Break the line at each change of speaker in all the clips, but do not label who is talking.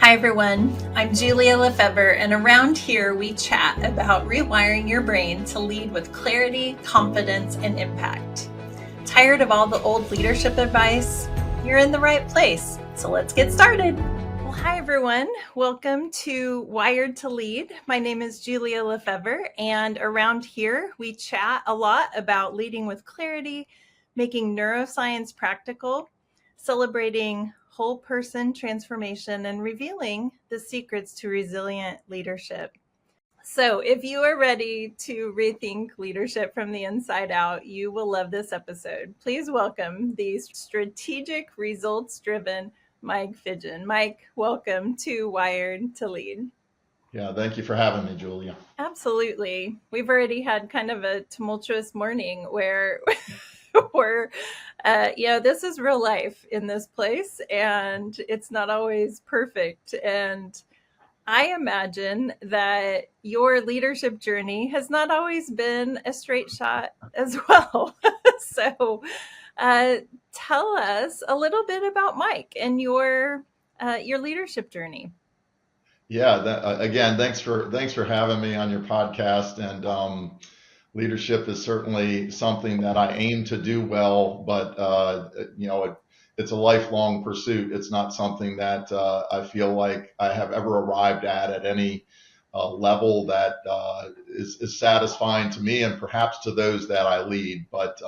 Hi everyone, I'm Julia LeFevre, and around here we chat about rewiring your brain to lead with clarity, confidence, and impact. Tired of all the old leadership advice? You're in the right place, so let's get started. Well, hi everyone, welcome to Wired to Lead. My name is Julia LeFevre, and around here we chat a lot about leading with clarity, making neuroscience practical, celebrating whole person transformation, and revealing the secrets to resilient leadership. So, if you are ready to rethink leadership from the inside out, you will love this episode. Please welcome the strategic, results driven Mike Fidgeon. Mike, welcome to Wired to Lead.
Yeah, thank you for having me, Julia.
Absolutely. We've already had kind of a tumultuous morning where we're this is real life in this place, and it's not always perfect. And I imagine that your leadership journey has not always been a straight shot as well. So tell us a little bit about Mike and your leadership journey.
Yeah, again, thanks for having me on your podcast. And leadership is certainly something that I aim to do well, but it's a lifelong pursuit. It's not something that I feel like I have ever arrived at any level that is satisfying to me and perhaps to those that I lead. But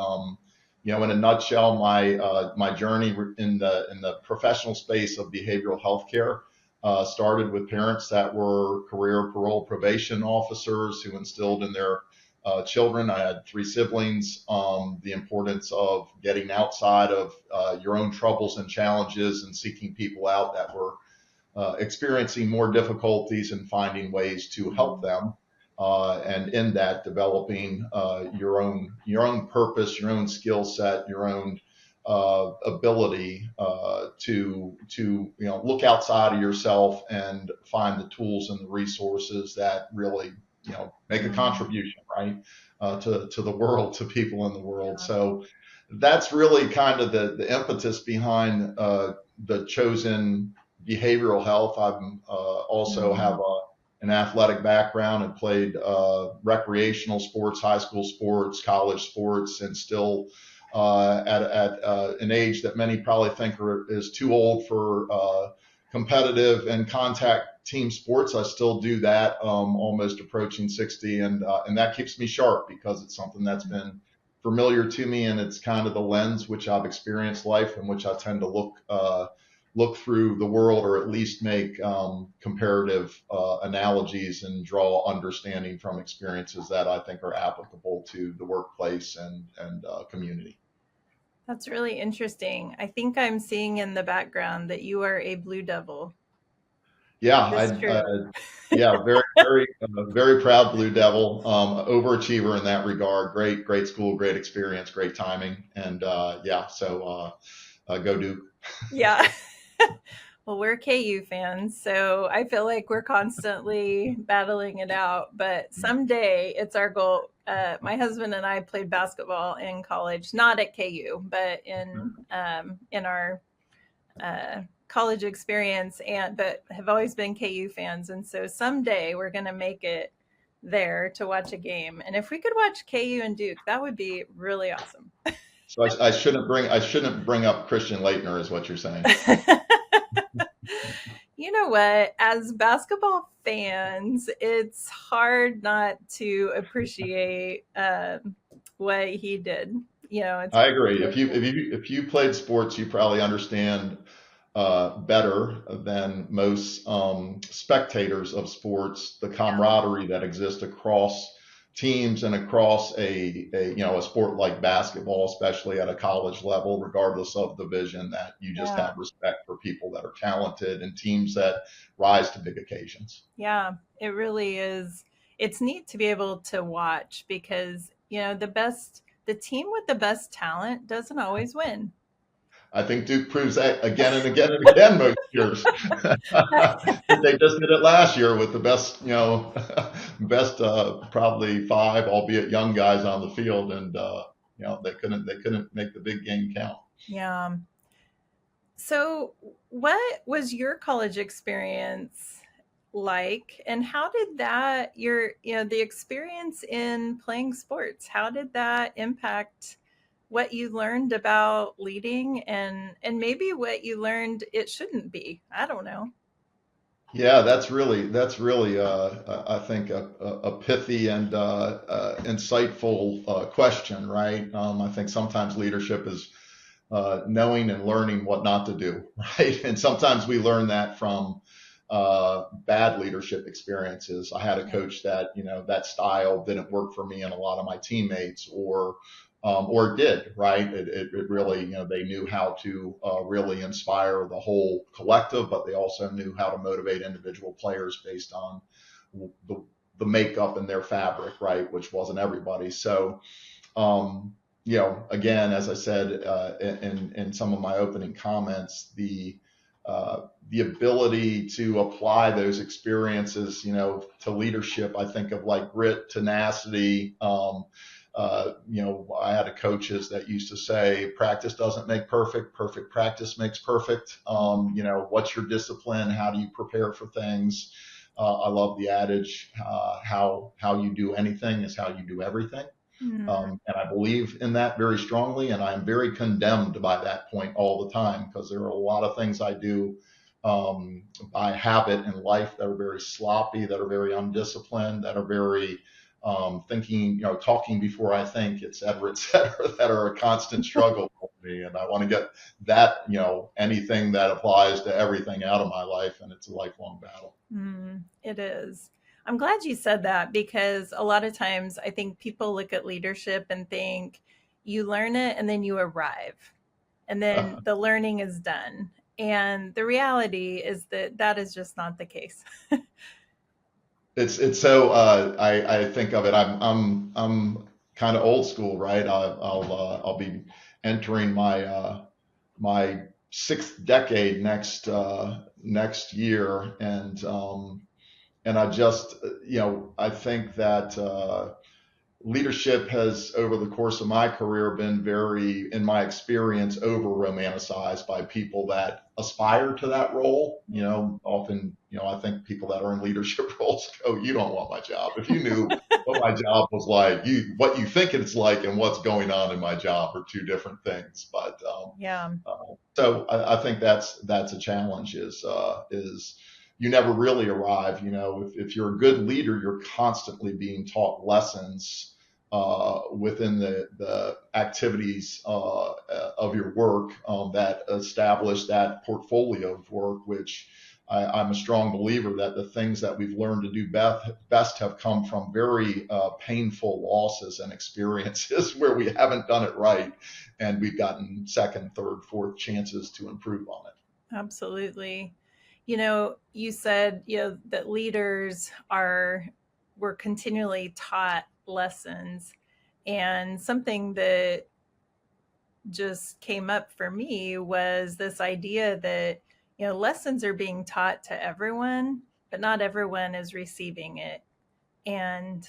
in a nutshell, my journey in the professional space of behavioral health care started with parents that were career parole probation officers who instilled in their children. I had three siblings. The importance of getting outside of your own troubles and challenges and seeking people out that were experiencing more difficulties and finding ways to help them. And in that, developing your own purpose, your own skill set, your own ability to look outside of yourself and find the tools and the resources that really make a contribution, right, to the world, to people in the world. So that's really kind of the impetus behind the chosen behavioral health. I also have an athletic background and played recreational sports, high school sports, college sports, and still at an age that many probably think is too old for competitive and contact team sports. I still do that, almost approaching 60, and that keeps me sharp because it's something that's been familiar to me, and it's kind of the lens which I've experienced life and which I tend to look through the world, or at least make comparative analogies and draw understanding from experiences that I think are applicable to the workplace and community.
That's really interesting. I think I'm seeing in the background that you are a Blue Devil.
Yeah, very proud Blue Devil, overachiever in that regard. Great school, great experience, great timing, and so go Duke.
Yeah. Well, we're KU fans, so I feel like we're constantly battling it out. But someday it's our goal. My husband and I played basketball in college, not at KU, but in our college experience, but have always been KU fans. And so someday we're going to make it there to watch a game. And if we could watch KU and Duke, that would be really awesome.
So I shouldn't bring up Christian Laettner, is what you're saying.
You know what? As basketball fans, it's hard not to appreciate what he did.
I agree. If you played sports, you probably understand better than most spectators of sports the camaraderie that exists across teams and across a sport like basketball, especially at a college level, regardless of division, that you just have respect for people that are talented and teams that rise to big occasions.
Yeah, it really is. It's neat to be able to watch because, the team with the best talent doesn't always win.
I think Duke proves that again and again and again most years. They just did it last year with the best, probably five, albeit young guys on the field, and they couldn't make the big game count.
Yeah. So, what was your college experience like, and how did that the experience in playing sports? How did that impact what you learned about leading, and maybe what you learned it shouldn't be? I don't know.
Yeah, I think a pithy and insightful question, right? I think sometimes leadership is knowing and learning what not to do, right? And sometimes we learn that from bad leadership experiences. I had a
Yeah.
coach that, that style didn't work for me and a lot of my teammates, or it did, right? It really, they knew how to really inspire the whole collective, but they also knew how to motivate individual players based on the, the makeup in their fabric, right? Which wasn't everybody. So, again, as I said in some of my opening comments, the ability to apply those experiences, to leadership, I think of like grit, tenacity. I had a coaches that used to say, practice doesn't make perfect, perfect practice makes perfect. What's your discipline? How do you prepare for things? I love the adage, how you do anything is how you do everything.
Mm.
And I believe in that very strongly. And I'm very condemned by that point all the time, because there are a lot of things I do by habit in life that are very sloppy, that are very undisciplined, that are very thinking, talking before I think, et cetera, that are a constant struggle for me. And I want to get that, anything that applies to everything out of my life. And it's a lifelong battle.
It is. I'm glad you said that, because a lot of times I think people look at leadership and think you learn it and then you arrive and then the learning is done. And the reality is that that is just not the case.
It's so I think of it. I'm kind of old school, right? I'll be entering my sixth decade next year, and I just I think that leadership has, over the course of my career, been very, in my experience, over romanticized by people that aspire to that role. Often, I think people that are in leadership roles go, you don't want my job. If you knew what my job was like, what you think it's like and what's going on in my job are two different things. But
Yeah.
so I think that's a challenge, is you never really arrive. If you're a good leader, you're constantly being taught lessons within the activities of your work that establish that portfolio of work, which I'm a strong believer that the things that we've learned to do best have come from very painful losses and experiences where we haven't done it right, and we've gotten second, third, fourth chances to improve on it.
Absolutely. You said, that leaders were continually taught lessons. And something that just came up for me was this idea that, lessons are being taught to everyone, but not everyone is receiving it and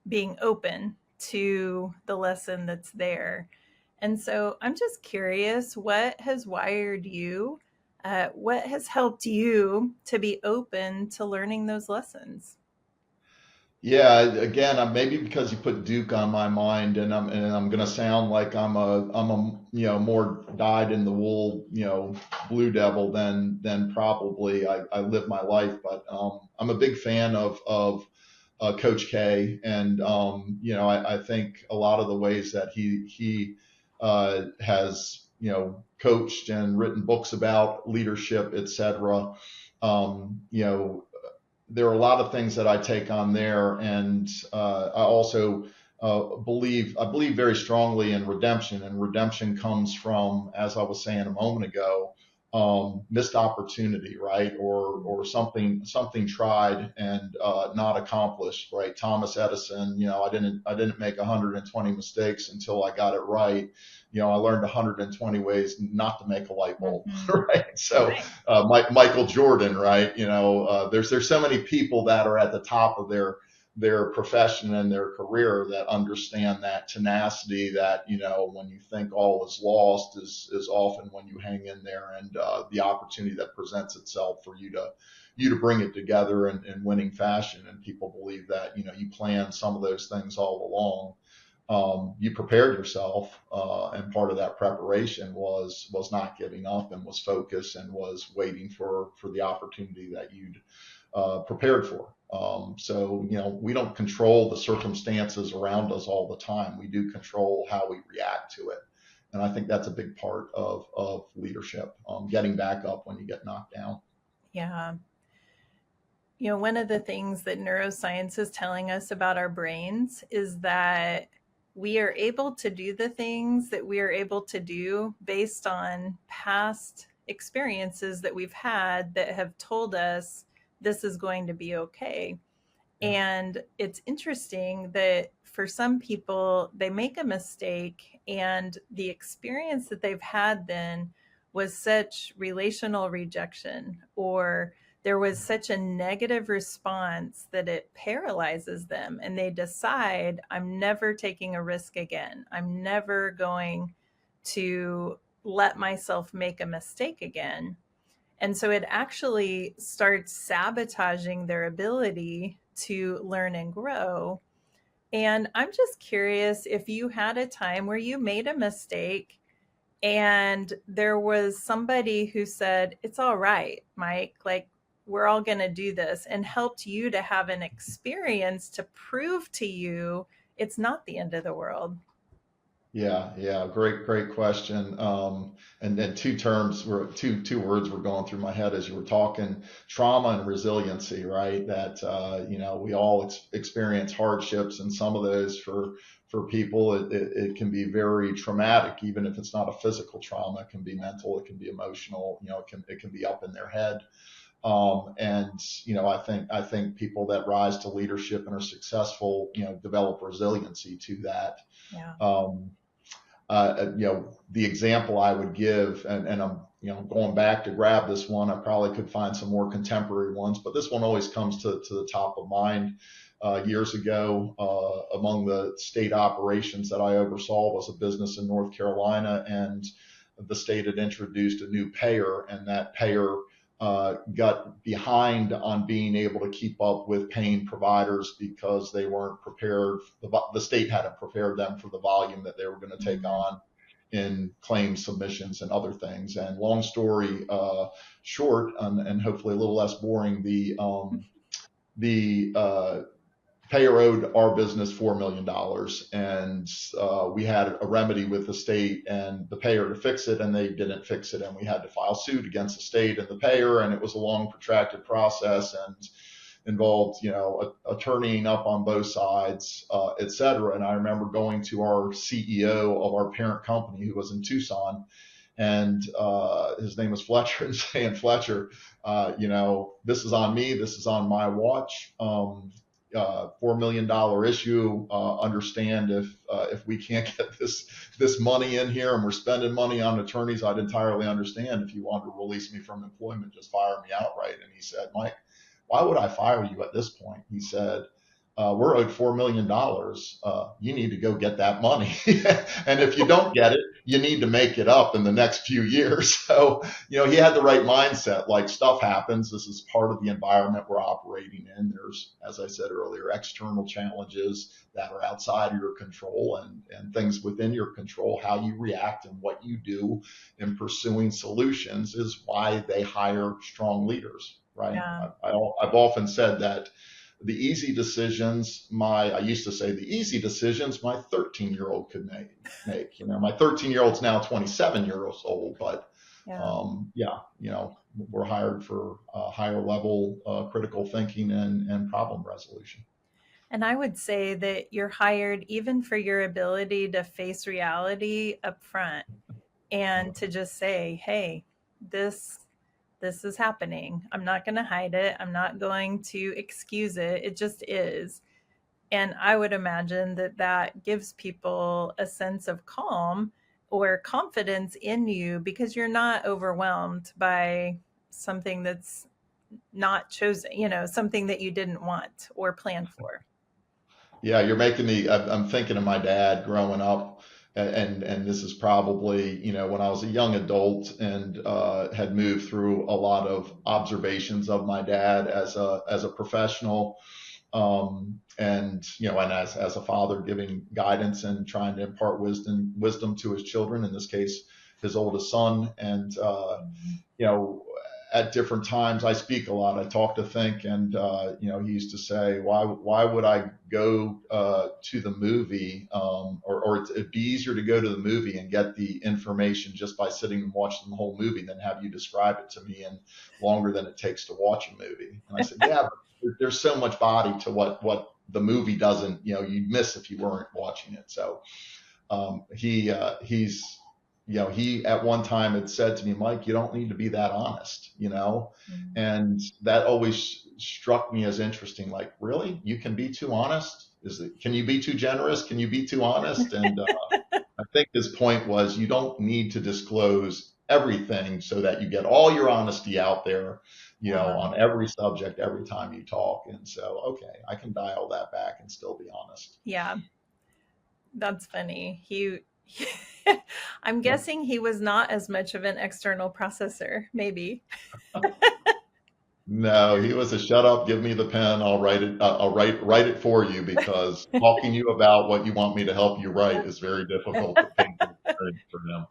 being open to the lesson that's there. And so I'm just curious, what has wired you? What has helped you to be open to learning those lessons?
Yeah, again, maybe because you put Duke on my mind, and I'm gonna sound like I'm a more dyed in the wool Blue Devil than probably I live my life, but I'm a big fan of Coach K, and I think a lot of the ways that he has coached and written books about leadership, etc. There are a lot of things that I take on there, and I also I believe very strongly in redemption, and redemption comes from, as I was saying a moment ago, missed opportunity, right, or something tried and not accomplished, right. Thomas Edison, I didn't make 120 mistakes until I got it right. I learned 120 ways not to make a light bulb,
Mm-hmm.
right? So
Right.
Michael Jordan, right? There's so many people that are at the top of their profession and their career that understand that tenacity, that, when you think all is lost is often when you hang in there, and the opportunity that presents itself for you to bring it together in winning fashion. And people believe that, you planned some of those things all along. You prepared yourself, and part of that preparation was not giving up, and was focus, and was waiting for the opportunity that you'd prepared for. So, we don't control the circumstances around us all the time. We do control how we react to it. And I think that's a big part of leadership, getting back up when you get knocked down.
Yeah. One of the things that neuroscience is telling us about our brains is that we are able to do the things that we are able to do based on past experiences that we've had that have told us this is going to be okay. Yeah. And it's interesting that for some people, they make a mistake, and the experience that they've had then was such relational rejection, or there was such a negative response that it paralyzes them, and they decide, I'm never taking a risk again. I'm never going to let myself make a mistake again. And so it actually starts sabotaging their ability to learn and grow. And I'm just curious if you had a time where you made a mistake and there was somebody who said, it's all right, Mike, like, we're all going to do this, and helped you to have an experience to prove to you it's not the end of the world.
Yeah. Great question. And then two words were going through my head as you were talking: trauma and resiliency, right? That, we all experience hardships, and some of those for people, it can be very traumatic, even if it's not a physical trauma. It can be mental, it can be emotional, it can be up in their head. And I think people that rise to leadership and are successful, develop resiliency to that.
Yeah.
The example I would give, and I'm, going back to grab this one, I probably could find some more contemporary ones, but this one always comes to the top of mind. Years ago, among the state operations that I oversaw was a business in North Carolina, and the state had introduced a new payer, and that payer got behind on being able to keep up with paying providers because they weren't prepared. The state hadn't prepared them for the volume that they were going to take on in claim submissions and other things. And long story short, and hopefully a little less boring, the payer owed our business $4 million, and we had a remedy with the state and the payer to fix it, and they didn't fix it, and we had to file suit against the state and the payer, and it was a long, protracted process, and involved, attorneying up on both sides, et cetera. And I remember going to our CEO of our parent company, who was in Tucson, and his name was Fletcher, and saying, Fletcher, this is on me, this is on my watch. $4 million issue. Understand if we can't get this money in here, and we're spending money on attorneys, I'd entirely understand. If you want to release me from employment, just fire me outright. And he said, Mike, why would I fire you at this point? He said, we're owed $4 million. You need to go get that money. And if you don't get it, you need to make it up in the next few years. So, he had the right mindset. Like, stuff happens. This is part of the environment we're operating in. There's, as I said earlier, external challenges that are outside of your control, and things within your control. How you react and what you do in pursuing solutions is why they hire strong leaders, right?
Yeah.
I've often said that the easy decisions, I used to say the easy decisions my 13-year-old could make. My 13-year-old's now 27 years old, but we're hired for higher level critical thinking and problem resolution.
And I would say that you're hired even for your ability to face reality up front, and to just say, hey, this is happening. I'm not going to hide it. I'm not going to excuse it. It just is. And I would imagine that gives people a sense of calm or confidence in you, because you're not overwhelmed by something that's not chosen, something that you didn't want or plan for.
Yeah, you're making me. I'm thinking of my dad growing up, and this is probably, when I was a young adult and had moved through a lot of observations of my dad as a professional, and and as a father giving guidance and trying to impart wisdom to his children. In this case, his oldest son, and you know, at different times I speak a lot. I talk to think, and he used to say, why would I go to the movie, or it'd be easier to go to the movie and get the information just by sitting and watching the whole movie than have you describe it to me in longer than it takes to watch a movie. And I said, yeah, but there's so much body to what the movie doesn't, you'd miss if you weren't watching it. So he at one time had said to me, Mike, you don't need to be that honest.
Mm.
And that always struck me as interesting. Like, really? You can be too honest? Can you be too generous? Can you be too honest? And I think his point was you don't need to disclose everything so that you get all your honesty out there, on every subject, every time you talk. And so, okay, I can dial that back and still be honest.
Yeah, that's funny. I'm
Yeah.
guessing he was not as much of an external processor, maybe.
No, he was a shut up, give me the pen, I'll write it, I'll write it for you, because talking to you about what you want me to help you write is very difficult to painful experience for him.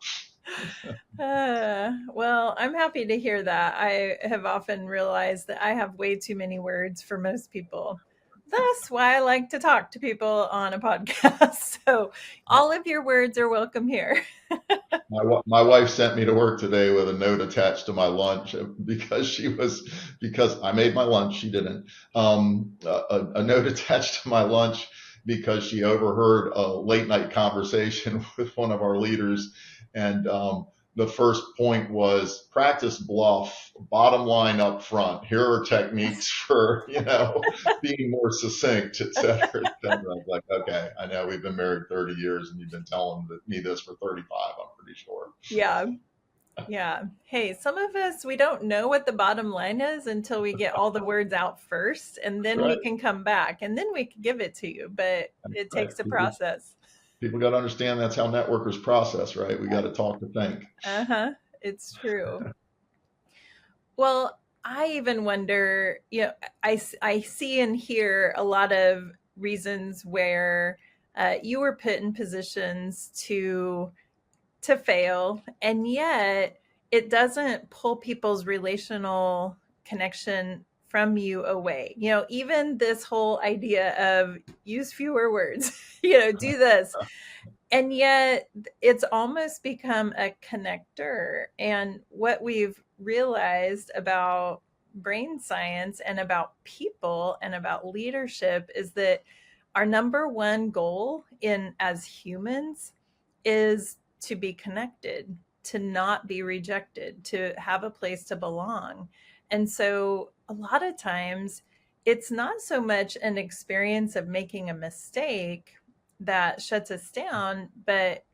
Well, I'm happy to hear that. I have often realized that I have way too many words for most people. That's why I like to talk to people on a podcast. So all of your words are welcome here.
My wife sent me to work today with a note attached to my lunch because I made my lunch. She didn't. A note attached to my lunch because she overheard a late night conversation with one of our leaders. And the first point was practice bluff, bottom line up front. Here are techniques for, being more succinct, et cetera, et cetera. I was like, okay, I know we've been married 30 years and you've been telling me this for 35, I'm pretty sure.
Yeah. Yeah. Hey, some of us, we don't know what the bottom line is until we get all the words out first, and
That's
then we
right.
can come back and then we can give it to you. But
That's
it
right.
takes a process.
People got to understand that's how networkers process, right? We got to talk to think.
Uh-huh. It's true. Well, I even wonder, I see and hear a lot of reasons where you were put in positions to fail, and yet it doesn't pull people's relational connection from you away. Even this whole idea of use fewer words, do this. And yet it's almost become a connector. And what we've realized about brain science and about people and about leadership is that our number one goal in as humans is to be connected, to not be rejected, to have a place to belong. And so a lot of times it's not so much an experience of making a mistake that shuts us down, but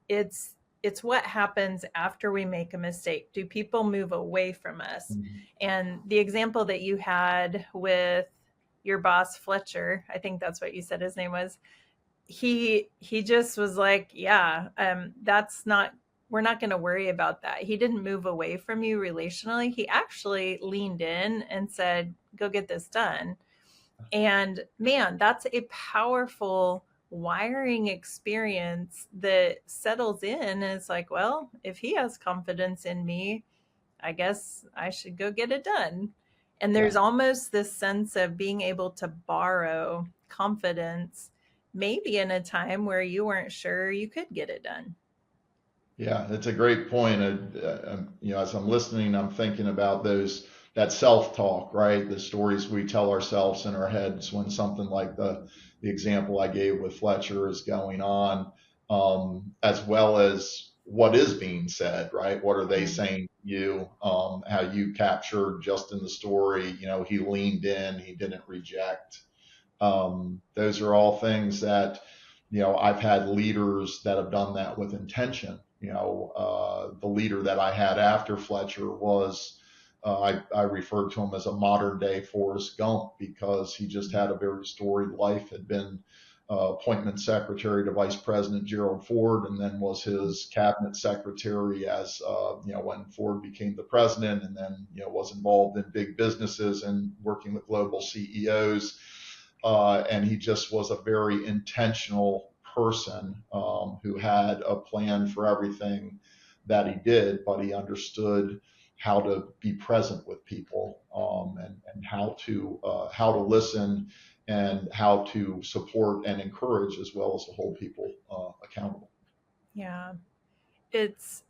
it's it's what happens after we make a mistake. Do people move away from us?
Mhm.
And the example that you had with your boss Fletcher, I think that's what you said his name was, he just was like, yeah, that's not, we're not going to worry about that. He didn't move away from you relationally. He actually leaned in and said, go get this done. And man, that's a powerful wiring experience that settles in. And it's like, well, if he has confidence in me, I guess I should go get it done. And
Yeah.
there's almost this sense of being able to borrow confidence, maybe in a time where you weren't sure you could get it done.
Yeah, that's a great point. As I'm listening, I'm thinking about that self-talk, right? The stories we tell ourselves in our heads when something like the example I gave with Fletcher is going on, as well as what is being said, right? What are they saying to you? How you captured just in the story, he leaned in, he didn't reject. Those are all things that, I've had leaders that have done that with intention. The leader that I had after Fletcher was, I referred to him as a modern day Forrest Gump because he just had a very storied life, had been appointment secretary to Vice President Gerald Ford, and then was his cabinet secretary as when Ford became the president, and then was involved in big businesses and working with global CEOs. And he just was a very intentional person who had a plan for everything that he did, but he understood how to be present with people, and how to listen, and how to support and encourage, as well as to hold people accountable.
Yeah, it's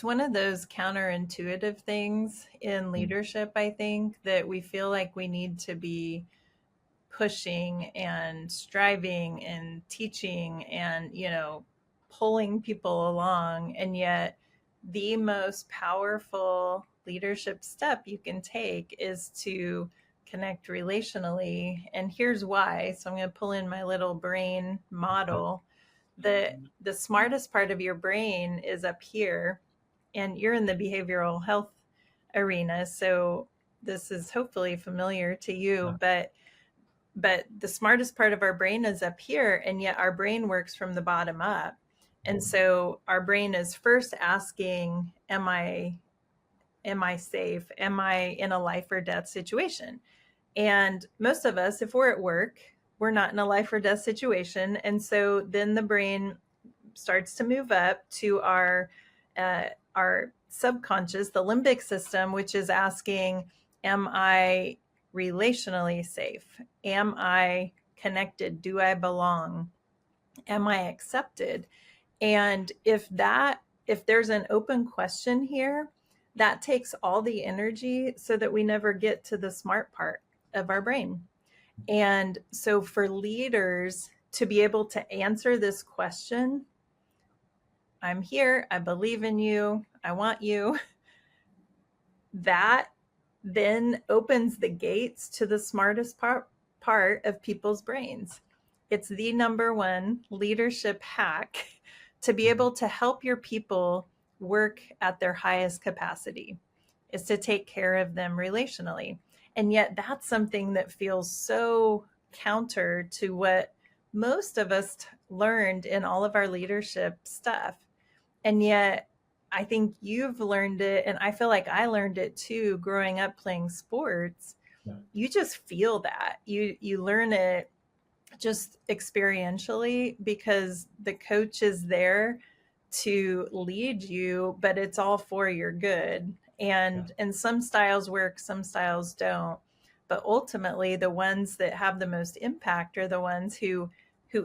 one of those counterintuitive things in leadership, I think, that we feel like we need to be pushing and striving and teaching and pulling people along, and yet the most powerful leadership step you can take is to connect relationally. And here's why. So I'm going to pull in my little brain model. The smartest part of your brain is up here, and you're in the behavioral health arena, so this is hopefully familiar to you, but the smartest part of our brain is up here, and yet our brain works from the bottom up. And so our brain is first asking, am I safe? Am I in a life or death situation? And most of us, if we're at work, we're not in a life or death situation. And so then the brain starts to move up to our subconscious, the limbic system, which is asking, am I relationally safe? Am I connected? Do I belong? Am I accepted? And if there's an open question here, that takes all the energy so that we never get to the smart part of our brain. And so for leaders to be able to answer this question, I'm here, I believe in you, I want you, that then opens the gates to the smartest part of people's brains. It's the number one leadership hack to be able to help your people work at their highest capacity, is to take care of them relationally. And yet that's something that feels so counter to what most of us learned in all of our leadership stuff. And yet I think you've learned it, and I feel like I learned it too growing up playing sports.
Yeah.
You just feel that. You learn it just experientially because the coach is there to lead you, but it's all for your good. And some styles work, some styles don't. But ultimately, the ones that have the most impact are the ones who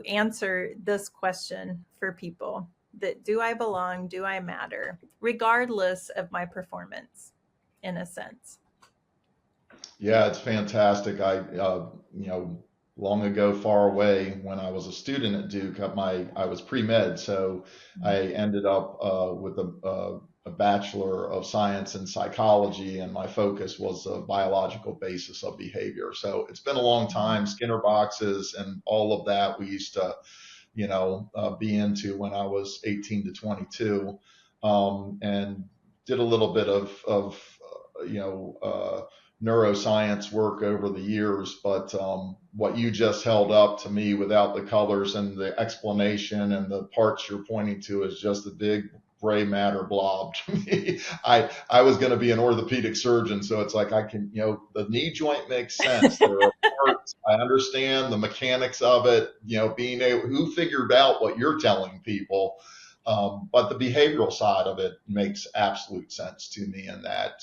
answer this question for people: that do I belong? Do I matter? Regardless of my performance, in a sense.
Yeah, it's fantastic. Long ago, far away, when I was a student at Duke, I was pre-med, so I ended up with a Bachelor of Science in Psychology, and my focus was the biological basis of behavior. So it's been a long time. Skinner boxes and all of that we used to, be into when I was 18 to 22, and did a little bit of neuroscience work over the years, but what you just held up to me without the colors and the explanation and the parts you're pointing to is just a big gray matter blob to me. I was going to be an orthopedic surgeon, so it's like I can, the knee joint makes sense. There are parts, I understand the mechanics of it, being able, who figured out what you're telling people. But the behavioral side of it makes absolute sense to me, in that,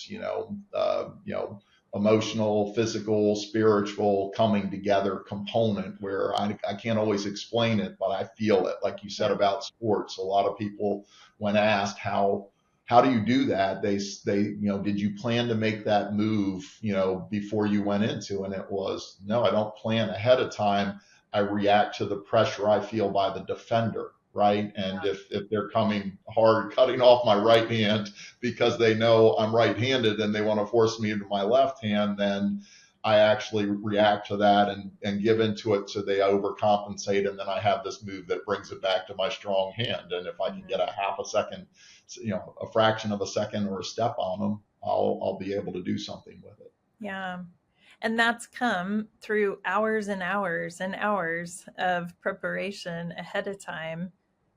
emotional, physical, spiritual coming together component where I can't always explain it, but I feel it. Like you said about sports, a lot of people, when asked how do you do that, they did you plan to make that move, before you went into? And it was, no, I don't plan ahead of time. I react to the pressure I feel by the defender. Right. And if they're coming hard, cutting off my right hand because they know I'm right-handed and they want to force me into my left hand, then I actually react to that and give into it, so they overcompensate. And then I have this move that brings it back to my strong hand. And if I can get a half a second, a fraction of a second or a step on them, I'll be able to do something with it.
Yeah. And that's come through hours and hours and hours of preparation ahead of time,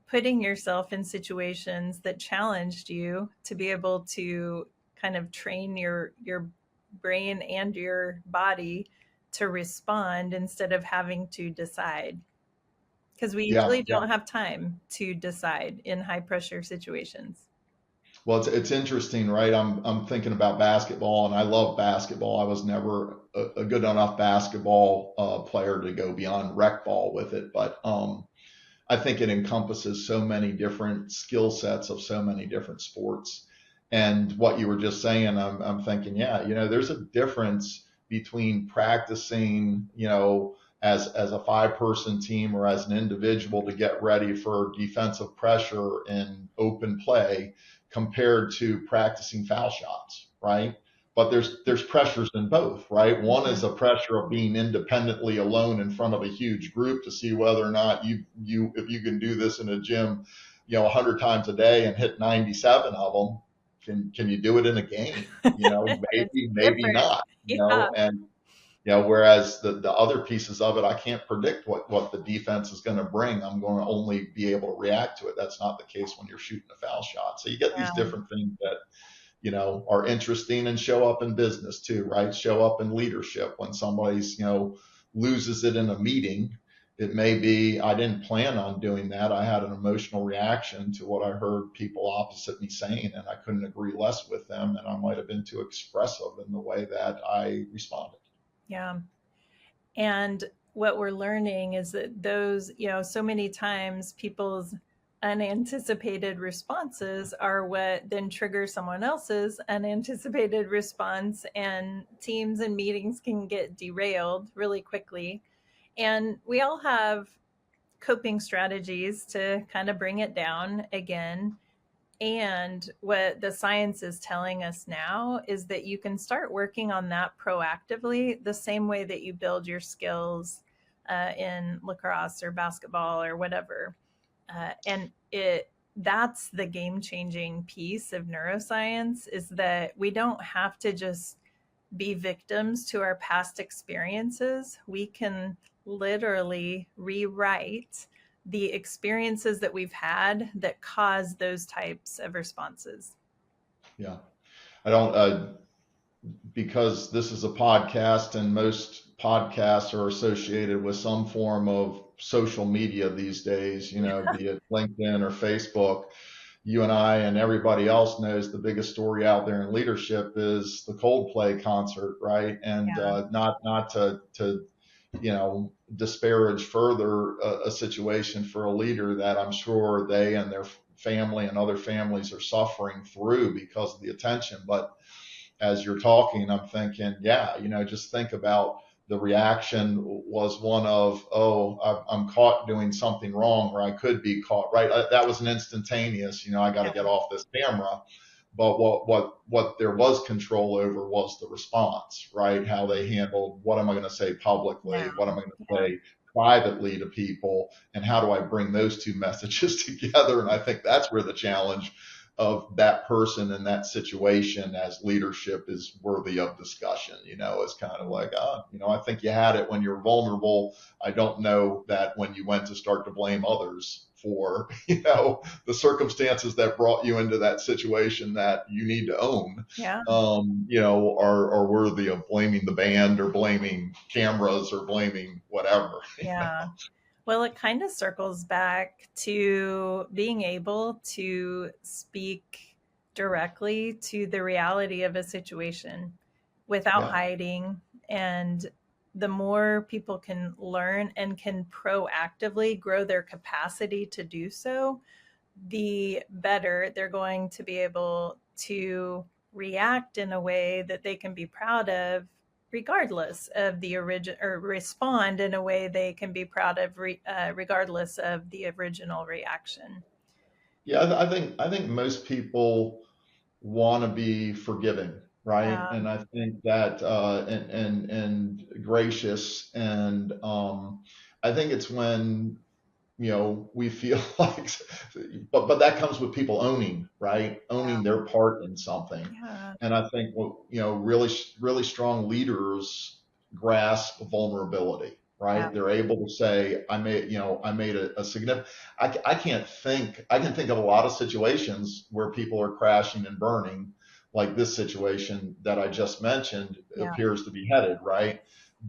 putting yourself in situations that challenged you to be able to kind of train your brain and your body to respond instead of having to decide. Because we
Yeah,
usually
yeah.
don't have time to decide in high pressure situations.
Well, it's interesting, right? I'm thinking about basketball, and I love basketball. I was never a good enough basketball player to go beyond rec ball with it, but I think it encompasses so many different skill sets of so many different sports. And what you were just saying, I'm thinking, yeah, there's a difference between practicing, as a five-person team or as an individual to get ready for defensive pressure in open play compared to practicing foul shots, right? But there's pressures in both, right? One is
Mhm.
a pressure of being independently alone in front of a huge group to see whether or not you if you can do this in a gym, 100 times a day and hit 97 of them. Can you do it in a game?
It's
Maybe
different.
not.
Yeah.
And whereas the other pieces of it, I can't predict what the defense is going to bring. I'm going to only be able to react to it. That's not the case when you're shooting a foul shot. So you get these
Yeah.
different things that are interesting and show up in business too, right? Show up in leadership when somebody's, loses it in a meeting. It may be, I didn't plan on doing that. I had an emotional reaction to what I heard people opposite me saying, and I couldn't agree less with them. And I might have been too expressive in the way that I responded.
Yeah. And what we're learning is that those, so many times people's unanticipated responses are what then triggers someone else's unanticipated response, and teams and meetings can get derailed really quickly. And we all have coping strategies to kind of bring it down again. And what the science is telling us now is that you can start working on that proactively, the same way that you build your skills in lacrosse or basketball or whatever. And that's the game changing piece of neuroscience, is that we don't have to just be victims to our past experiences. We can literally rewrite the experiences that we've had that cause those types of responses.
Yeah. I don't, because this is a podcast and most podcasts are associated with some form of social media these days, be it LinkedIn or Facebook. You and I and everybody else knows the biggest story out there in leadership is the Coldplay concert, right? And
Yeah.
not to disparage further a situation for a leader that I'm sure they and their family and other families are suffering through because of the attention. But as you're talking, I'm thinking, yeah, just think about the reaction was one of, oh, I'm caught doing something wrong, or I could be caught, right? That was an instantaneous, I got to
Yeah.
get off this camera. But what there was control over was the response, right? How they handled, what am I going to say publicly?
Now.
What am I going to
Yeah.
say privately to people? And how do I bring those two messages together? And I think that's where the challenge of that person in that situation as leadership is worthy of discussion. It's kind of like, I think you had it when you're vulnerable. I don't know that when you went to start to blame others for, the circumstances that brought you into that situation that you need to own,
Yeah.
are worthy of blaming the band or blaming cameras or blaming whatever.
Yeah. Well, it kind of circles back to being able to speak directly to the reality of a situation without
Yeah.
hiding. And the more people can learn and can proactively grow their capacity to do so, the better they're going to be able to react in a way that they can be proud of, regardless of the origin, or respond in a way they can be proud of, regardless of the original reaction.
Yeah. I think most people want to be forgiving, right?
Yeah.
And I think that and gracious, and I think it's when we feel like, but that comes with people owning, right? Owning their part in something.
Yeah.
And I think really really strong leaders grasp vulnerability,
Yeah.
right? They're able to say, I made a significant, I can think of a lot of situations where people are crashing and burning, like this situation that I just mentioned
Yeah.
appears to be headed, right?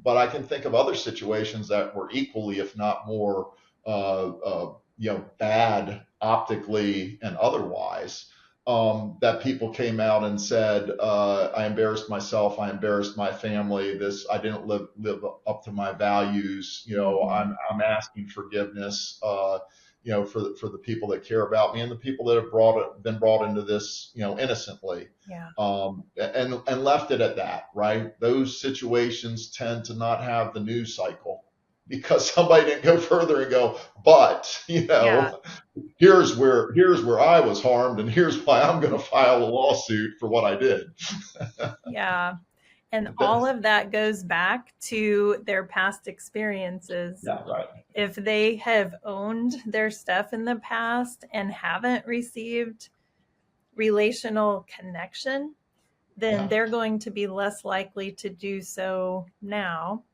But I can think of other situations that were equally, if not more, bad optically and otherwise, that people came out and said, I embarrassed myself, I embarrassed my family, I didn't live up to my values,
Mhm.
I'm asking forgiveness, for the people that care about me and the people that have been brought into this, innocently,
Yeah.
and left it at that, right? Those situations tend to not have the news cycle because somebody didn't go further and go, but,
Yeah.
here's where I was harmed, and here's why I'm going to file a lawsuit for what I did.
Yeah. And all
That's,
of that goes back to their past experiences.
yeah, right.
If they have owned their stuff in the past and haven't received relational connection, then
Yeah,
they're going to be less likely to do so now.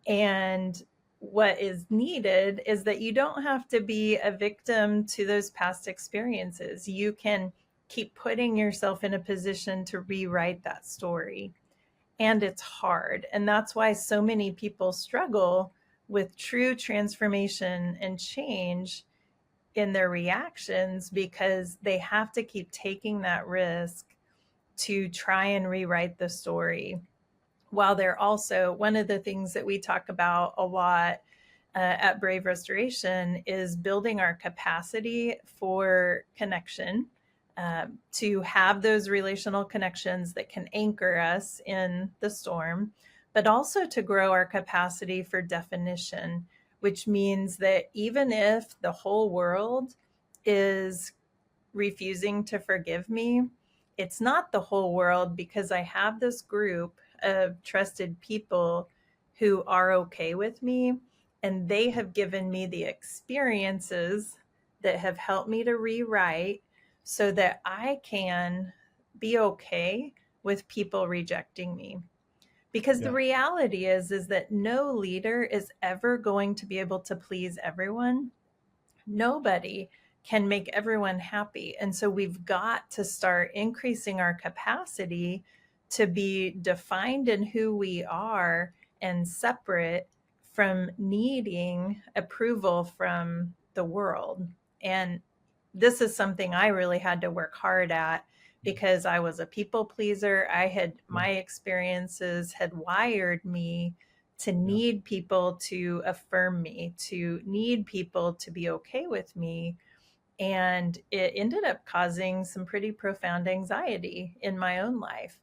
And what is needed is that you don't have to be a victim to those past experiences. You can keep putting yourself in a position to rewrite that story. And it's hard. And that's why so many people struggle with true transformation and change in their reactions, because they have to keep taking that risk to try and rewrite the story. While they're also, one of the things that we talk about a lot at Brave Restoration is building our capacity for connection, to have those relational connections that can anchor us in the storm, but also to grow our capacity for definition, which means that even if the whole world is refusing to forgive me, it's not the whole world, because I have this group of trusted people who are okay with me, and they have given me the experiences that have helped me to rewrite so that I can be okay with people rejecting me. Because the
yeah,
reality is that no leader is ever going to be able to please everyone. Nobody can make everyone happy. And so we've got to start increasing our capacity to be defined in who we are and separate from needing approval from the world. And this is something I really had to work hard at, because I was a people pleaser.
yeah,
My experiences had wired me to
yeah,
need people to affirm me, to need people to be okay with me. And it ended up causing some pretty profound anxiety in my own life.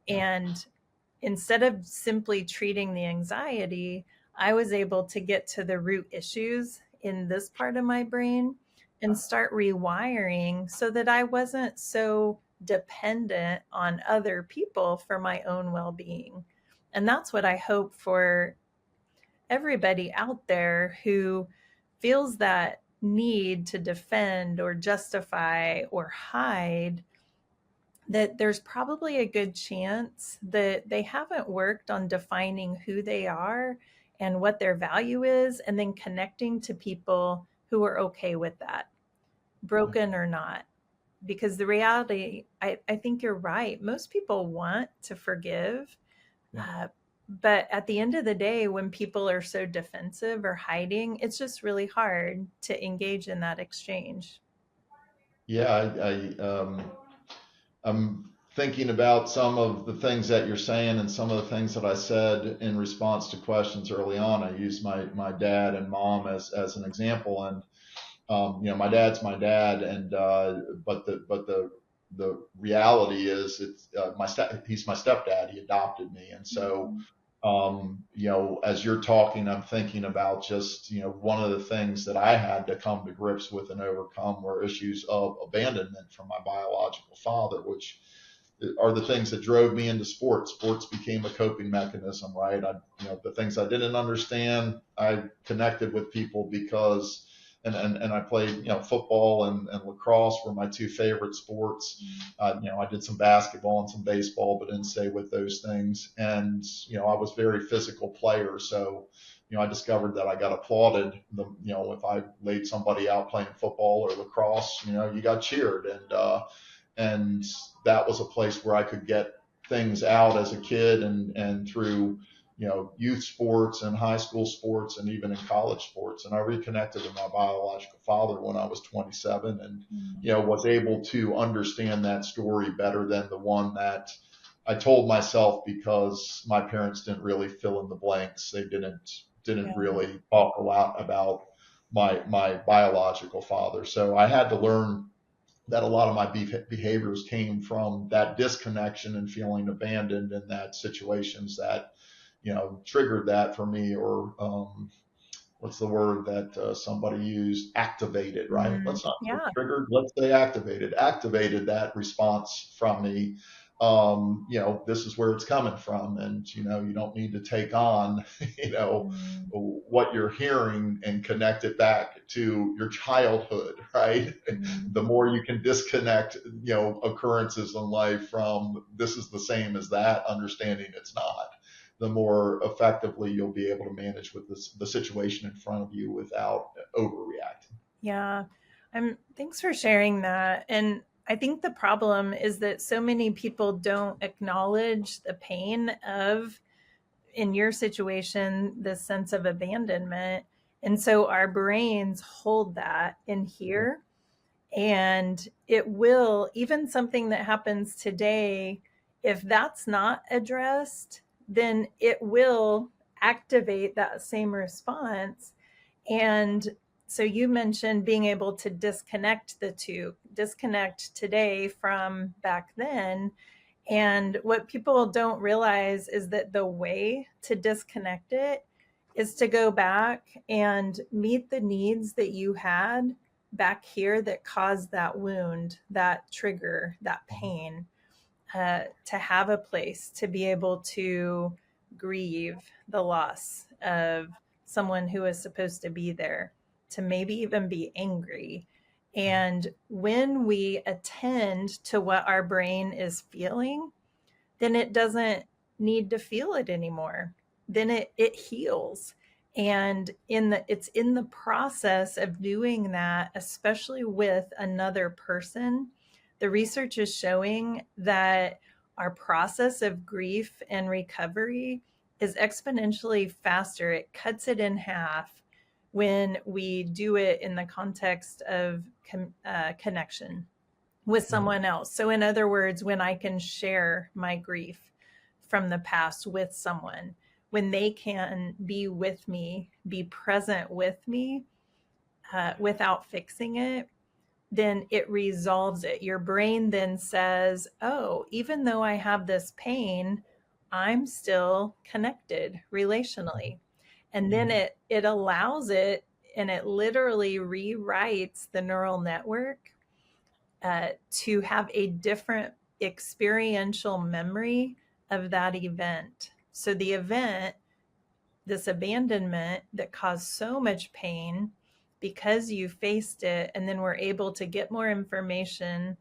yeah,
And instead of simply treating the anxiety, I was able to get to the root issues in this part of my brain and start rewiring so that I wasn't so dependent on other people for my own well being. And that's what I hope for everybody out there who feels that need to defend or justify or hide, that there's probably a good chance that they haven't worked on defining who they are and what their value is, and then connecting to people who are okay with that,
yeah,
broken or not. Because the reality, I think you're right. Most people want to forgive.
yeah.
Uh, but at the end of the day, when people are so defensive or hiding, it's just really hard to engage in that exchange.
Yeah, I'm thinking about some of the things that you're saying and some of the things that I said in response to questions early on. I used my dad and mom as an example, and my dad's my dad, and but the reality is he's my stepdad. He adopted me, and so as you're talking, I'm thinking about just one of the things that I had to come to grips with and overcome were issues of abandonment from my biological father, which are the things that drove me into sports. Sports became a coping mechanism, right? The things I didn't understand, I connected with people because and I played, football and lacrosse were my two favorite sports. I did some basketball and some baseball, but didn't stay with those things. And, I was a very physical player. So, I discovered that I got applauded. If I laid somebody out playing football or lacrosse, you got cheered. And that was a place where I could get things out as a kid and through, youth sports and high school sports and even in college sports. And I reconnected with my biological father when I was 27 and, was able to understand that story better than the one that I told myself, because my parents didn't really fill in the blanks. They didn't really talk a lot about my biological father. So I had to learn that a lot of my behaviors came from that disconnection and feeling abandoned in that situations that, triggered that for me, or what's the word that somebody used? Activated, right? Let's not say
Yeah.
triggered, let's say activated that response from me. This is where it's coming from. And, you don't need to take on, what you're hearing and connect it back to your childhood, right? The more you can disconnect, occurrences in life from this is the same as that, understanding it's not, the more effectively you'll be able to manage with the situation in front of you without overreacting.
Yeah. Thanks for sharing that. And I think the problem is that so many people don't acknowledge the pain of, in your situation, this sense of abandonment. And so our brains hold that in here. And it will, even something that happens today, if that's not addressed, then it will activate that same response. And so you mentioned being able to disconnect the two, disconnect today from back then. And what people don't realize is that the way to disconnect it is to go back and meet the needs that you had back here that caused that wound, that trigger, that pain, to have a place to be able to grieve the loss of someone who is supposed to be there, to maybe even be angry. And when we attend to what our brain is feeling, then it doesn't need to feel it anymore. Then it heals. And it's in the process of doing that, especially with another person, the research is showing that our process of grief and recovery is exponentially faster. It cuts it in half when we do it in the context of connection with someone else. So, in other words, when I can share my grief from the past with someone, when they can be with me, be present with me without fixing it, then it resolves it. Your brain then says, oh, even though I have this pain, I'm still connected relationally. And then it allows it, and it literally rewrites the neural network to have a different experiential memory of that event. So the event, this abandonment that caused so much pain, because you faced it and then were able to get more information,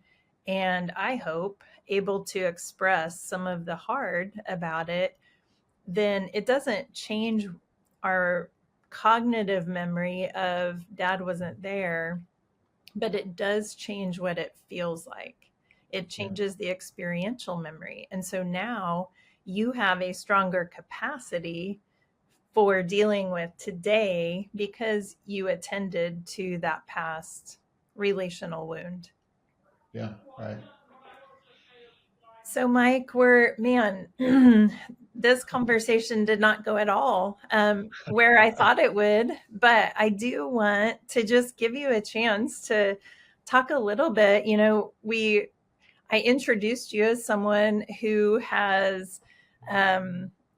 and I hope able to express some of the hard about it, then it doesn't change our cognitive memory of dad wasn't there, but it does change what it feels like. It changes the experiential memory. And so now you have a stronger capacity for dealing with today because you attended to that past relational wound.
Yeah, right.
So, Mike, this conversation did not go at all where I thought it would, but I do want to just give you a chance to talk a little bit. I introduced you as someone who has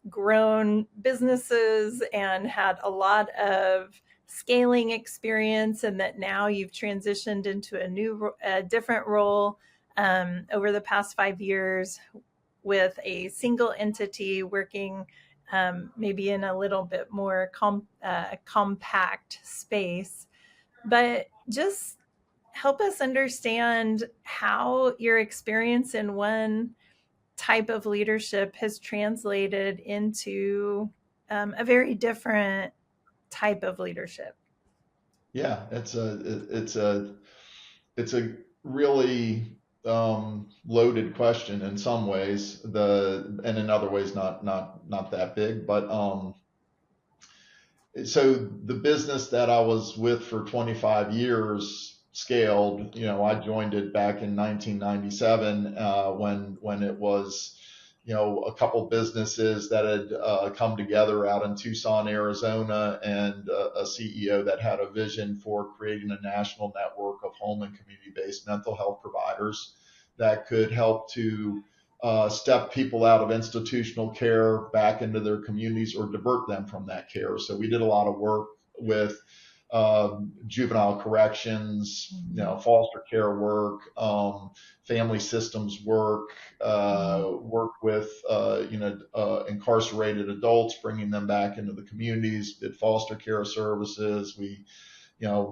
grown businesses and had a lot of scaling experience, and that now you've transitioned into a different role over the past 5 years with a single entity working maybe in a little bit more compact space. but just help us understand how your experience in one type of leadership has translated into a very different type of leadership.
Yeah, it's a really loaded question in some ways, and in other ways not that big. But so the business that I was with for 25 years scaled. I joined it back in 1997 when it was a couple businesses that had come together out in Tucson, Arizona, and a CEO that had a vision for creating a national network of home and community-based mental health providers that could help to step people out of institutional care back into their communities or divert them from that care. So we did a lot of work with juvenile corrections, foster care work, family systems work, work with incarcerated adults, bringing them back into the communities. Did foster care services. We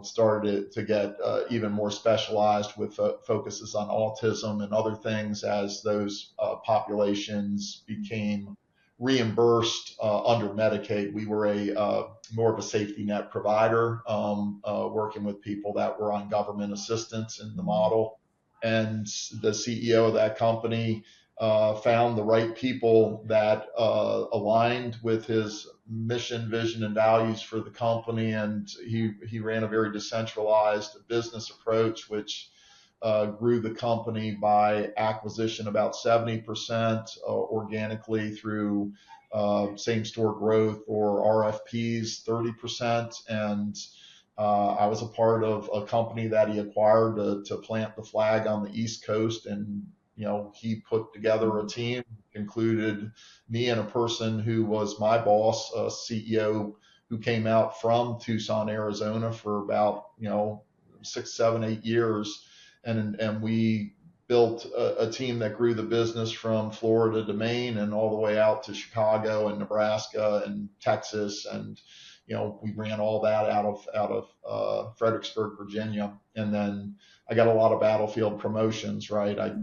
started to get even more specialized with focuses on autism and other things as those populations became reimbursed under Medicaid. We were more of a safety net provider, working with people that were on government assistance in the model. And the CEO of that company found the right people that aligned with his mission, vision, and values for the company. And he ran a very decentralized business approach, which grew the company by acquisition about 70%, organically through same store growth or RFPs 30%. And I was a part of a company that he acquired to plant the flag on the East Coast. And he put together a team, included me and a person who was my boss, a CEO who came out from Tucson, Arizona for about 6, 7, 8 years. And we built a team that grew the business from Florida to Maine and all the way out to Chicago and Nebraska and Texas. And we ran all that out of Fredericksburg, Virginia. And then I got a lot of battlefield promotions, right? I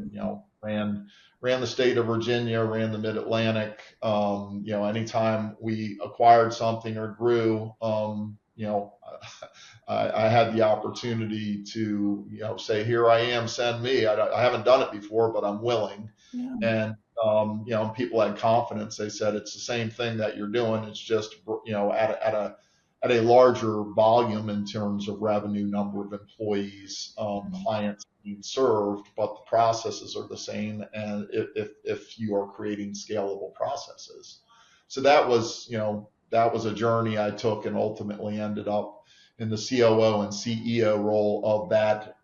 ran the state of Virginia, ran the Mid-Atlantic. Anytime we acquired something or grew, I had the opportunity to, say, here I am, send me. I haven't done it before, but I'm willing.
Yeah.
And, people had confidence. They said, it's the same thing that you're doing. It's just, at a larger volume in terms of revenue, number of employees, clients being served, but the processes are the same. And if you are creating scalable processes. So that was a journey I took, and ultimately ended up in the COO and CEO role of that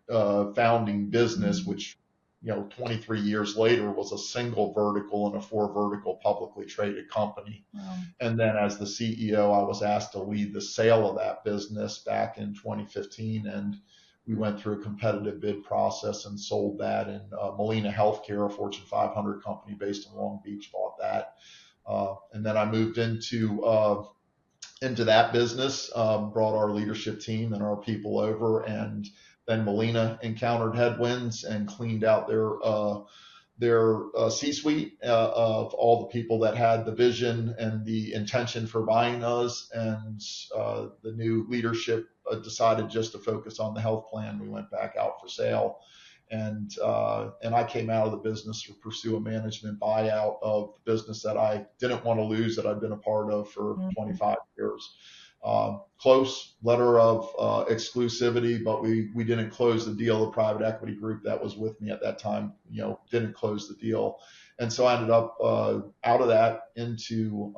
founding business, which 23 years later was a single vertical in a 4 vertical publicly traded company.
Wow.
And then as the CEO, I was asked to lead the sale of that business back in 2015, and we went through a competitive bid process and sold that. And Molina Healthcare, a Fortune 500 company based in Long Beach, bought that. And then I moved into that business, brought our leadership team and our people over, and then Molina encountered headwinds and cleaned out their C-suite of all the people that had the vision and the intention for buying us. And the new leadership decided just to focus on the health plan. We went back out for sale. And I came out of the business to pursue a management buyout of the business that I didn't want to lose, that I've been a part of for 25 years. Close letter of exclusivity, but we didn't close the deal. The private equity group that was with me at that time, didn't close the deal. And so I ended up out of that into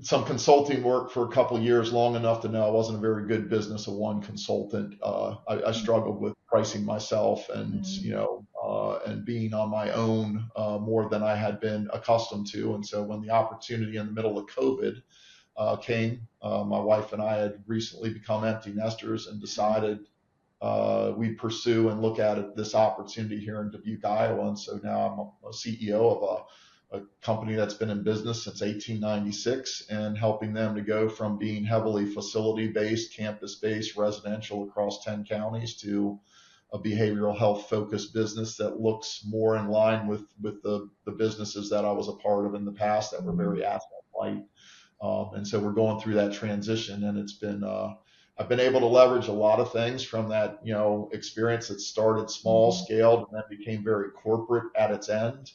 some consulting work for a couple of years, long enough to know I wasn't a very good business of one consultant. I struggled with pricing myself and, and being on my own more than I had been accustomed to. And so when the opportunity in the middle of COVID came, my wife and I had recently become empty nesters and decided we'd pursue and look at this opportunity here in Dubuque, Iowa. And so now I'm a CEO of a company that's been in business since 1896, and helping them to go from being heavily facility-based, campus-based, residential across 10 counties to a behavioral health focused business that looks more in line with the businesses that I was a part of in the past that were very asset light. And so we're going through that transition, and it's been I've been able to leverage a lot of things from that, experience that started small scaled and then became very corporate at its end.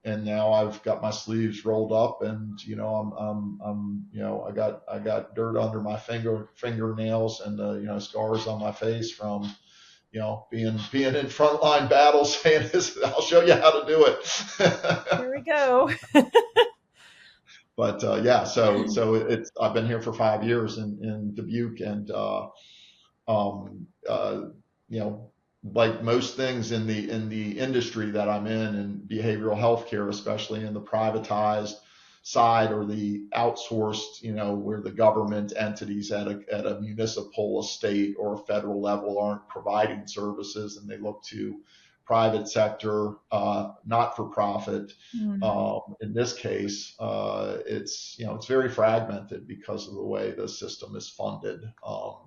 And now I've got my sleeves rolled up, and I got dirt under my fingernails, and scars on my face from being in frontline battles, saying, I'll show you how to do it.
Here we go.
But so it's I've been here for 5 years in Dubuque, and um, uh, like most things in the industry that I'm in behavioral health care, especially in the privatized side or the outsourced, where the government entities at a municipal, a state, or a federal level aren't providing services, and they look to private sector, not for profit. In this case, it's very fragmented because of the way the system is funded,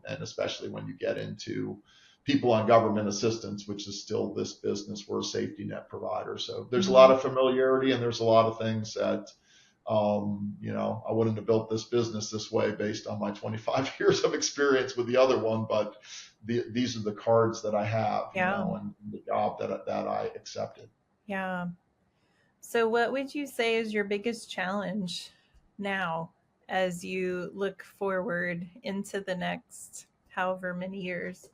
and especially when you get into people on government assistance, which is still this business, we're a safety net provider. So there's a lot of familiarity, and there's a lot of things that I wouldn't have built this business this way based on my 25 years of experience with the other one, but these are the cards that I have, and the job that I accepted.
Yeah. So what would you say is your biggest challenge now as you look forward into the next however many years?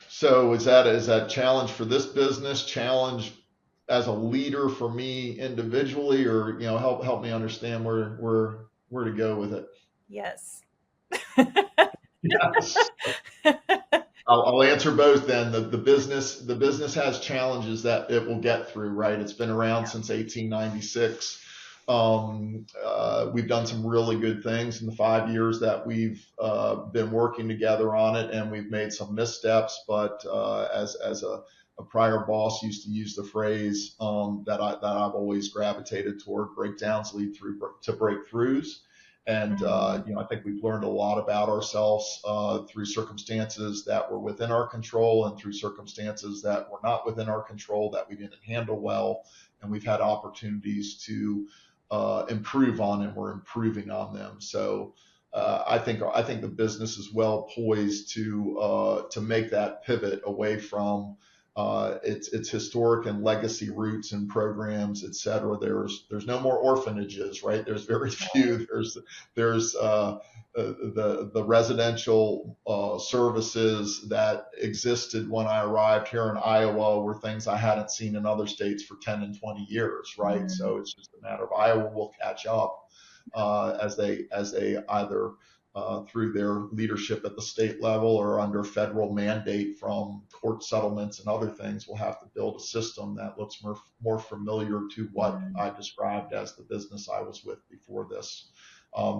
So is that challenge for this business, challenge as a leader for me individually, or help me understand where to go with it?
Yes.
Yes. I'll answer both then. The business has challenges that it will get through, right? It's been around since 1896. We've done some really good things in the 5 years that we've been working together on it, and we've made some missteps. But as a prior boss used to use the phrase that I've always gravitated toward: breakdowns lead to breakthroughs. And I think we've learned a lot about ourselves through circumstances that were within our control, and through circumstances that were not within our control that we didn't handle well. And we've had opportunities to improve on, and we're improving on them. So I think the business is well poised to make that pivot away from its historic and legacy roots and programs, et cetera. There's no more orphanages, right? There's very few. There's the residential services that existed when I arrived here in Iowa were things I hadn't seen in other states for 10 and 20 years, right? So it's just a matter of Iowa will catch up as they either through their leadership at the state level or under federal mandate from court settlements and other things, we'll have to build a system that looks more familiar to what I described as the business I was with before this.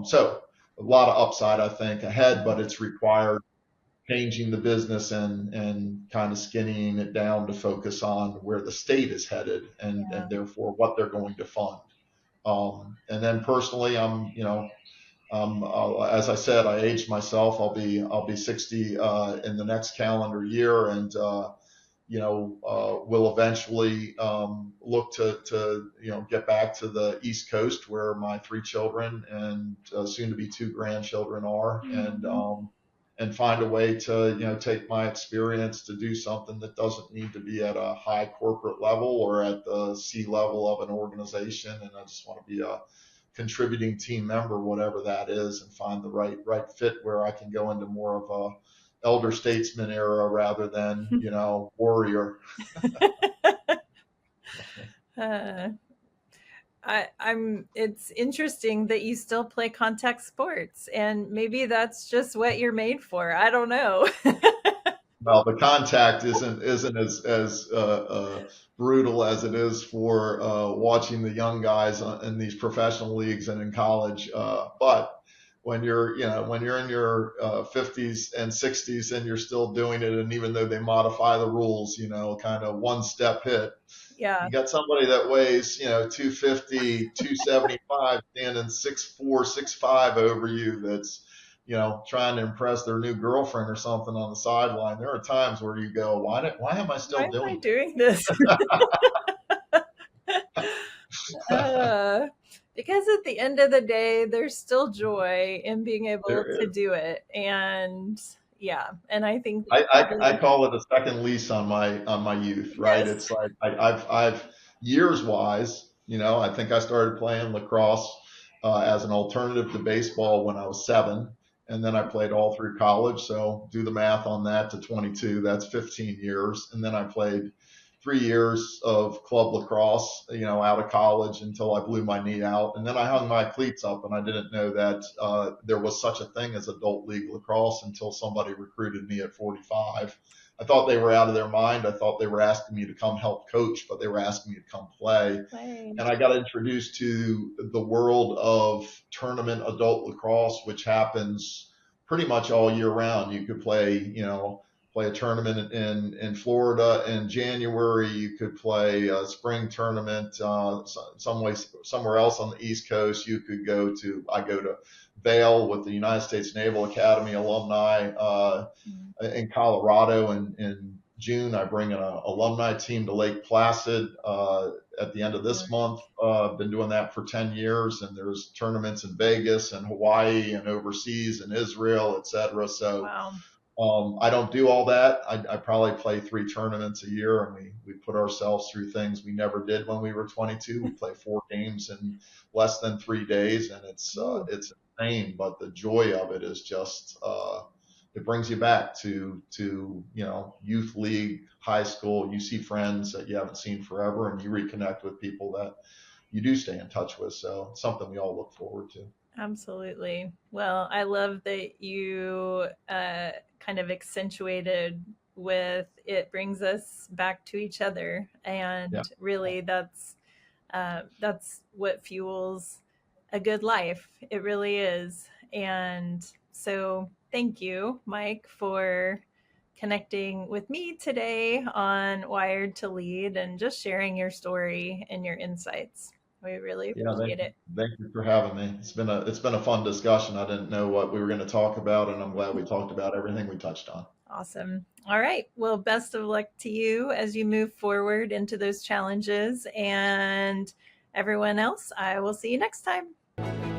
So a lot of upside, I think, ahead, but it's required changing the business and kind of skinnying it down to focus on where the state is headed, and therefore what they're going to fund. And then personally, as I said, I aged myself. I'll be 60 in the next calendar year, and will eventually look to get back to the East Coast where my 3 children and soon to be 2 grandchildren are, and find a way to take my experience to do something that doesn't need to be at a high corporate level or at the C level of an organization, and I just want to be a contributing team member, whatever that is, and find the right fit where I can go into more of a elder statesman era rather than warrior.
It's interesting that you still play contact sports, and maybe that's just what you're made for. I don't know.
Well, the contact isn't as brutal as it is for watching the young guys in these professional leagues and in college. But when you're, when you're in your 50s and 60s and you're still doing it. And even though they modify the rules, kind of one step hit,
Yeah.
you got somebody that weighs, 250, 275 standing 6'4", 6'5" over you that's, trying to impress their new girlfriend or something on the sideline. There are times where you go, why am I
Why
still
am I
doing
doing this? uh, because at the end of the day, there's still joy in being able
there
to
is.
do it. And yeah, and I think
I call it a second lease on my youth, right?
yes.
It's like I've years wise, I think I started playing lacrosse as an alternative to baseball when I was 7, and then I played all through college. So do the math on that to 22. That's 15 years, and then I played 3 years of club lacrosse, out of college until I blew my knee out. And then I hung my cleats up, and I didn't know that there was such a thing as adult league lacrosse until somebody recruited me at 45. I thought they were out of their mind. I thought they were asking me to come help coach, but they were asking me to come play.
Play.
And I got introduced to the world of tournament adult lacrosse, which happens pretty much all year round. You could play a tournament in Florida in January. You could play a spring tournament somewhere else on the East Coast. I go to Vail with the United States Naval Academy alumni in Colorado. And in June, I bring an alumni team to Lake Placid at the end of this month. I've been doing that for 10 years, and there's tournaments in Vegas and Hawaii and overseas in Israel, et cetera. So
Wow.
I don't do all that. I probably play 3 tournaments a year, and we put ourselves through things we never did when we were 22. We play 4 games in less than 3 days, and it's insane. But the joy of it is just it brings you back to youth league, high school. You see friends that you haven't seen forever, and you reconnect with people that you do stay in touch with. So it's something we all look forward to.
Absolutely. Well, I love that you kind of accentuated with it brings us back to each other,
Yeah.
and really that's what fuels a good life. It really is. And so, thank you, Mike, for connecting with me today on Wired to Lead and just sharing your story and your insights. We really
Yeah,
appreciate it.
thank you for having me. It's been a fun discussion. I didn't know what we were going to talk about, and I'm glad we talked about everything we touched on.
Awesome. All right. Well, best of luck to you as you move forward into those challenges. And everyone else, I will see you next time.